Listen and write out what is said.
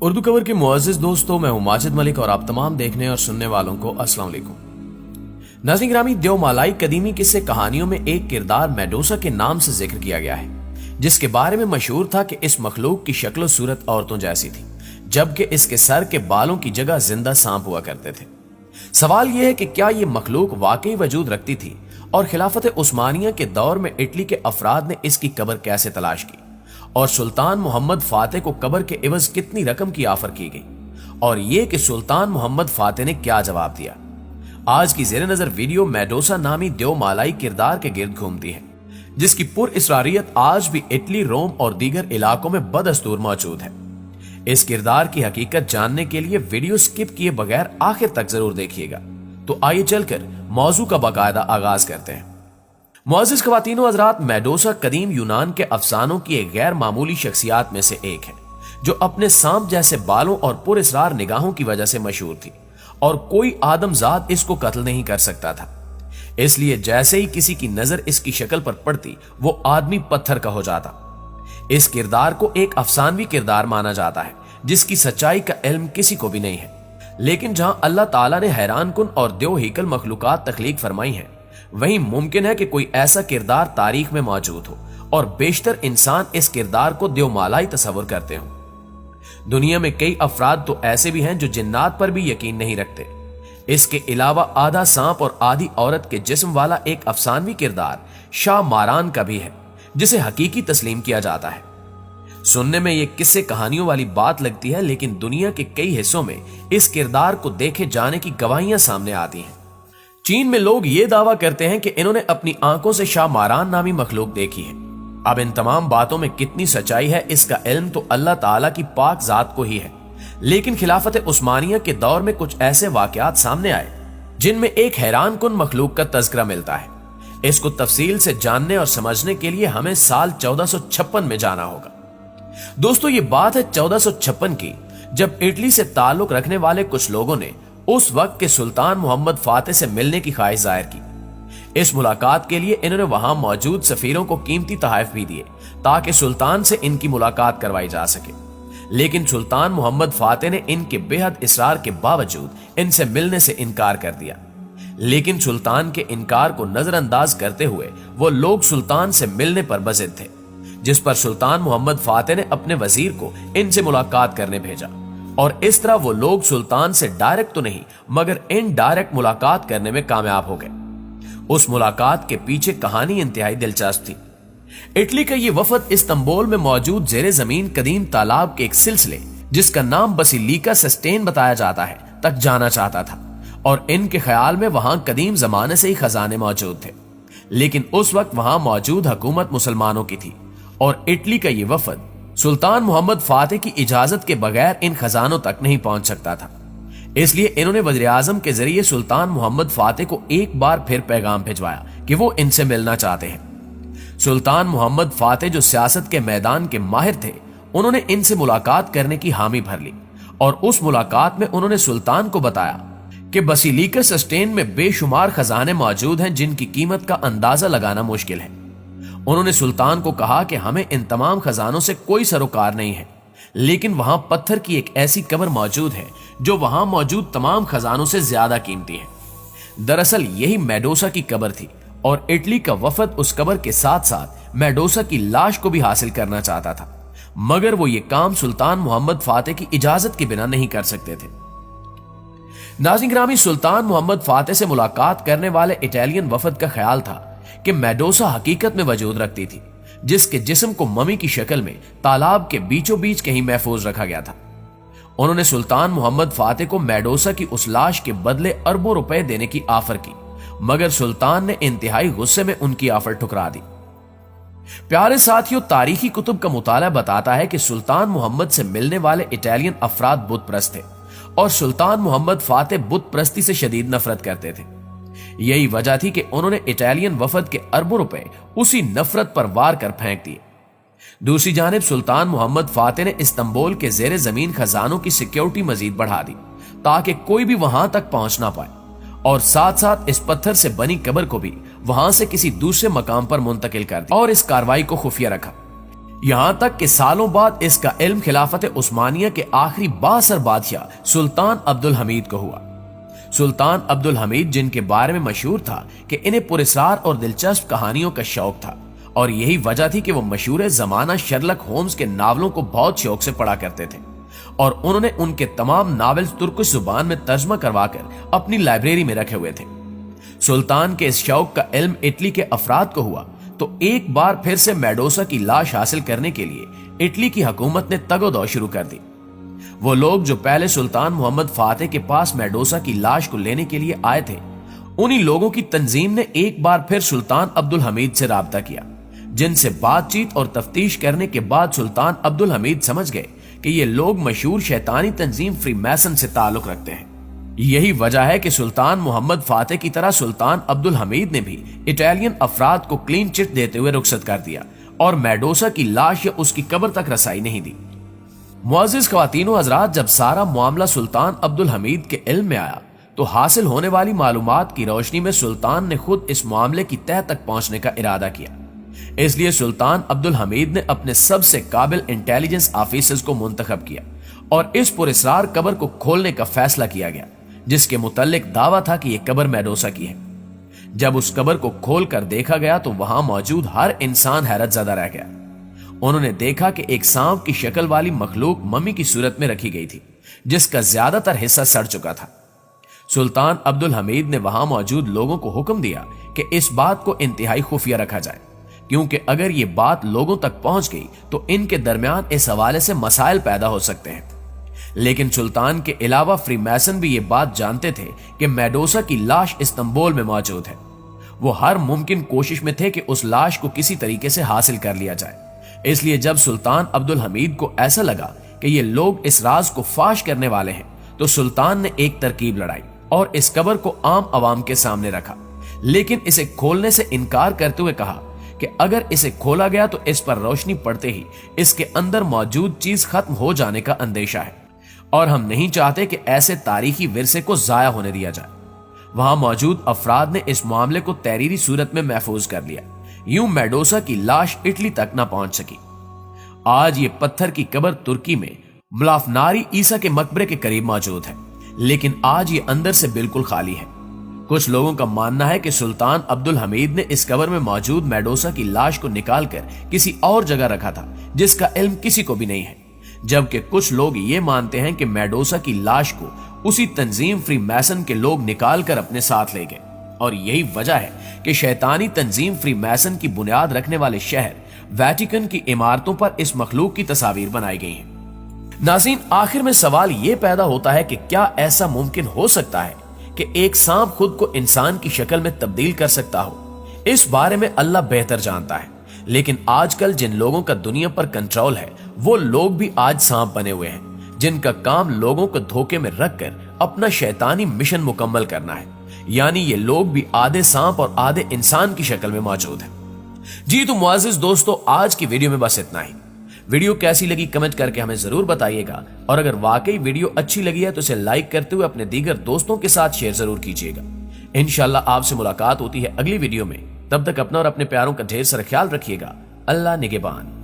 Urdu cover के मुअज़्ज़िज़ दोस्तों, मैं हूं माजिद मलिक और आप तमाम देखने और सुनने वालों को अस्सलाम वालेकुम। नाज़रीन गिरामी, देवमालाई कदीमी किस्से कहानियों में एक किरदार मेडोसा के नाम से जिक्र किया गया है, जिसके बारे में मशहूर था कि इस मखलूक की शक्ल सूरत औरतों जैसी थी, जबकि इसके सर के बालों की जगह जिंदा सांप हुआ करते थे। सवाल यह है कि क्या ये मखलूक वाकई वजूद रखती थी और खिलाफत उस्मानिया के दौर में इटली के अफराद ने इसकी कब्र कैसे तलाश की और सुल्तान मोहम्मद फातेह को कब्र के इवज कितनी रकम की ऑफर की गई, और यह कि सुल्तान मोहम्मद फातेह ने क्या जवाब दिया। आज की जेर नजर वीडियो मेडोसा नामी देवमालाई किरदार के गिर्द घूमती है, जिसकी पुरअसरारियत आज भी इटली, रोम और दीगर इलाकों में बदस्तूर मौजूद है। इस किरदार की हकीकत जानने के लिए वीडियो स्किप किए बगैर आखिर तक जरूर देखिएगा। तो आइए चलकर मौजू का बाकायदा आगाज करते हैं। मुअज़्ज़िज़ ख़वातीनो हज़रात, मेडोसा कदीम यूनान के अफसानों की एक गैर मामूली शख्सियात में से एक है, जो अपने सांप जैसे बालों और पुरअसरार निगाहों की वजह से मशहूर थी और कोई आदमजाद इसको कत्ल नहीं कर सकता था। इसलिए जैसे ही किसी की नजर इसकी शक्ल पर पड़ती, वो आदमी पत्थर का हो जाता। इस किरदार को एक अफसानवी किरदार माना जाता है, जिसकी सच्चाई का इल्म किसी को भी नहीं है। लेकिन जहां अल्लाह ताला ने हैरान कुन और देवहीकल मखलूकात तख्लीक फरमाई है, वहीं मुमकिन है कि कोई ऐसा किरदार तारीख में मौजूद हो और बेशतर इंसान इस किरदार को देवमालाई तस्वुर करते हो। दुनिया में कई अफराद तो ऐसे भी हैं जो जिन्नात पर भी यकीन नहीं रखते। इसके अलावा आधा सांप और आधी औरत के जिस्म वाला एक अफसानवी किरदार शाह मारान का भी है, जिसे हकीकी तस्लीम किया जाता है। सुनने में ये किस्से कहानियों वाली बात लगती है, लेकिन दुनिया के कई हिस्सों में इस किरदार को देखे जाने की गवाहियां सामने आती हैं। चीन में लोग ये दावा करते हैं कि इन्होंने अपनी आंखों से शाह मारान नामी मखलूक देखी है। अब इन तमाम बातों में कितनी सच्चाई है, इसका इल्म तो अल्लाह ताला की पाक जात को ही है। लेकिन खिलाफत उस्मानिया के दौर में कुछ ऐसे वाकयात सामने आए जिनमें एक हैरान कुन मखलूक का तज़किरा मिलता है। इसको तफसील से जानने और समझने के लिए हमें साल 1456 में जाना होगा। दोस्तों, ये बात है 1456 की, जब इटली से ताल्लुक रखने वाले कुछ लोगों ने उस वक्त के सुल्तान मोहम्मद फातेह से मिलने की ख्वाहिश जाहिर की। इस मुलाकात के लिए इन्होंने वहां मौजूद सफीरों को कीमती तोहफे भी दिए ताकि सुल्तान से इनकी मुलाकात करवाई जा सके। लेकिन सुल्तान मोहम्मद फातेह ने इनके बेहद इसरार के बावजूद इनसे मिलने से इनकार कर दिया। लेकिन सुल्तान के इनकार को नजरअंदाज करते हुए वो लोग सुल्तान से मिलने पर बज़िद थे, जिस पर सुल्तान मोहम्मद फातेह ने अपने वजीर को इनसे मुलाकात करने भेजा, और इस तरह वो लोग सुल्तान से डायरेक्ट तो नहीं मगर इनडायरेक्ट मुलाकात करने में कामयाब हो गए। उस मुलाकात के पीछे कहानी इंतहाई दिलचस्प थी। इटली का ये वफद इस्तांबुल में मौजूद जेरे जमीन कदीम तालाब के एक सिलसिले, जिसका नाम बसिलिका सिस्टीन बताया जाता है, तक जाना चाहता था, और इनके ख्याल में वहां कदीम जमाने से ही खजाने मौजूद थे। लेकिन उस वक्त वहां मौजूद हुकूमत मुसलमानों की थी और इटली का ये वफद सुल्तान मोहम्मद फातेह की इजाजत के बगैर इन खजानों तक नहीं पहुंच सकता था। इसलिए इन्होंने वज़ीर आज़म के जरिए सुल्तान मोहम्मद फातेह को एक बार फिर पैगाम भिजवाया कि वो इनसे मिलना चाहते हैं। सुल्तान मोहम्मद फातेह, जो सियासत के मैदान के माहिर थे, उन्होंने इनसे मुलाकात करने की हामी भर ली, और उस मुलाकात में उन्होंने सुल्तान को बताया कि बसिलिका सिस्टीन में बेशुमार खजाने मौजूद हैं जिनकी कीमत का अंदाजा लगाना मुश्किल है। उन्होंने सुल्तान को कहा कि हमें इन तमाम खजानों से कोई सरोकार नहीं है, लेकिन वहां पत्थर की एक ऐसी कब्र मौजूद है जो वहां मौजूद तमाम खजानों से ज्यादा कीमती है। दरअसल यही मेडोसा की कब्र थी, और इटली का वफद उस कब्र के साथ साथ मेडोसा की लाश को भी हासिल करना चाहता था, मगर वो ये काम सुल्तान मोहम्मद फातेह की इजाजत के बिना नहीं कर सकते थे। नाज़रीन गिरामी, सुल्तान मोहम्मद फातेह से मुलाकात करने वाले इटालियन वफद का ख्याल था कि मेडोसा हकीकत में वजूद रखती थी, जिसके जिस्म को ममी की शक्ल में तालाब के बीचों बीच कहीं महफूज रखा गया था। उन्होंने सुल्तान मोहम्मद फातेह को मेडोसा की उस लाश के बदले अरबों रुपए देने की ऑफर की, मगर सुल्तान ने इंतहाई गुस्से में उनकी ऑफर ठुकरा दी। प्यारे साथियों, तारीखी कुतुब का मुताला बताता है कि सुल्तान मोहम्मद से मिलने वाले इटालियन अफराद बुत परस्त थे, और सुल्तान मोहम्मद फातेह बुत परस्ती से शदीद नफरत करते थे। यही वजह थी कि उन्होंने इटालियन वफद के अरबों रुपए उसी नफरत पर वार कर फेंक दिए। दूसरी जानिब सुल्तान मोहम्मद फातेह ने इस्तांबुल के जेरे जमीन खजानों की सिक्योरिटी मजीद बढ़ा दी, ताकि कोई भी वहां तक पहुंच ना पाए, और साथ साथ इस पत्थर से बनी कब्र को भी वहां से किसी दूसरे मकाम पर मुंतकिल कर दिया और इस कार्रवाई को खुफिया रखा। यहां तक कि सालों बाद इसका इल्म खिलाफत उस्मानिया के आखिरी बासर बादशाह सुल्तान अब्दुल हमीद को हुआ। सुल्तान अब्दुल हमीद, जिनके बारे में मशहूर था कि इन्हें पुरस्कार और दिलचस्प कहानियों का शौक था, और यही वजह थी कि वो मशहूर जमाना शर्लक होम्स के नावलों को बहुत शौक से पढ़ा करते थे, और उन्होंने उनके तमाम नावल्स तुर्किश जुबान में तर्जमा करवाकर अपनी लाइब्रेरी में रखे हुए थे। सुल्तान के इस शौक का इल्म इटली के अफराद को हुआ तो एक बार फिर से मेडोसा की लाश हासिल करने के लिए इटली की हुकूमत ने तगोदौ शुरू कर दी। वो लोग जो पहले सुल्तान मोहम्मद फातेह के पास मेडोसा की लाश को लेने के लिए आए थे, उन्हीं लोगों की तंजीम ने एक बार फिर सुल्तान अब्दुल हमीद से राब्ता किया, जिनसे बातचीत और तफ्तीश करने के बाद सुल्तान अब्दुल हमीद समझ गए कि ये लोग मशहूर शैतानी तंजीम फ्रीमैसन से ताल्लुक रखते हैं। यही वजह है कि सुल्तान मोहम्मद फातेह की तरह सुल्तान अब्दुल हमीद ने भी इटालियन अफराद को क्लीन चिट देते हुए रुखसत कर दिया और मेडोसा की लाश या उसकी कब्र तक रसाई नहीं दी। मुअज़्ज़िज़ ख्वातीनो हज़रात, जब सारा मामला सुल्तान अब्दुल हमीद के इल्म में आया तो हासिल होने वाली मालूमात की रोशनी में सुल्तान ने खुद इस मामले की तह तक पहुंचने का इरादा किया। इसलिए सुल्तान अब्दुल हमीद ने अपने सबसे काबिल इंटेलिजेंस ऑफिसर्स को मुंतखब किया और इस पुरस्कार कब्र को खोलने का फैसला किया गया, जिसके मुतल्लिक दावा था कि यह कब्र मेडोसा की है। जब उस कब्र को खोल कर देखा गया तो वहां मौजूद हर इंसान हैरत ज़दा रह गया। उन्होंने देखा कि एक सांप की शक्ल वाली मखलूक मम्मी की सूरत में रखी गई थी, जिसका ज्यादातर हिस्सा सड़ चुका था। सुल्तान अब्दुल हमीद ने वहां मौजूद लोगों को हुक्म दिया कि इस बात को इंतहाई खुफिया रखा जाए, क्योंकि अगर ये बात लोगों तक पहुंच गई तो इनके दरमियान इस हवाले से मसाइल पैदा हो सकते हैं। लेकिन सुल्तान के अलावा फ्रीमैसन भी ये बात जानते थे कि मेडोसा की लाश इस्तांबुल में मौजूद है। वो हर मुमकिन कोशिश में थे कि उस लाश को किसी तरीके से हासिल कर लिया जाए। इसलिए जब सुल्तान अब्दुल हमीद को ऐसा लगा कि ये लोग इस राज को फाश करने वाले हैं, तो सुल्तान ने एक तरकीब लड़ाई और इस कब्र को आम आवाम के सामने रखा, लेकिन इसे खोलने से इनकार करते हुए कहा कि अगर इसे खोला गया तो इस पर रोशनी पड़ते ही इसके अंदर मौजूद चीज खत्म हो जाने का अंदेशा है और हम नहीं चाहते कि ऐसे तारीखी विरसे को जाया होने दिया जाए। वहां मौजूद अफराद ने इस मामले को तहरीरी सूरत में महफूज कर लिया। यूं मेडोसा की लाश इटली तक न पहुंच सकी। आज ये पत्थर की कब्र तुर्की में मलाफनारी ईसा के मकबरे के करीब मौजूद है, लेकिन आज ये अंदर से बिल्कुल खाली है। कुछ लोगों का मानना है कि सुल्तान अब्दुल हमीद ने इस कब्र में मौजूद मेडोसा की लाश को निकालकर किसी और जगह रखा था, जिसका इल्म किसी को भी नहीं है, जबकि कुछ लोग ये मानते हैं कि मेडोसा की लाश को उसी तंजीम फ्रीमैसन के लोग निकाल कर अपने साथ ले गए, और यही वजह है कि शैतानी तंजीम फ्रीमैसन की बुनियाद रखने वाले शहर वेटिकन की इमारतों पर इस मखलूक की तस्वीर बनाई गई हैं। नाज़रीन, आखिर में सवाल यह पैदा होता है कि क्या ऐसा मुमकिन हो सकता है कि एक सांप खुद को इंसान की शक्ल में तब्दील कर सकता हो? इस बारे में अल्लाह बेहतर जानता है, लेकिन आजकल जिन लोगों का दुनिया पर कंट्रोल है वो लोग भी आज सांप बने हुए हैं, जिनका काम लोगों को धोखे में रखकर अपना शैतानी मिशन मुकम्मल करना है। यानी ये लोग भी आधे सांप और आधे इंसान की शक्ल में मौजूद हैं। जी तो मुअज़्ज़िज़ दोस्तों, आज की वीडियो में बस इतना ही। वीडियो कैसी लगी कमेंट करके हमें जरूर बताइएगा, और अगर वाकई वीडियो अच्छी लगी है तो इसे लाइक करते हुए अपने दीगर दोस्तों के साथ शेयर जरूर कीजिएगा। इंशाल्लाह आपसे मुलाकात होती है अगली वीडियो में। तब तक अपना और अपने प्यारों का ढेर सारा ख्याल रखिएगा। अल्लाह निगहबान।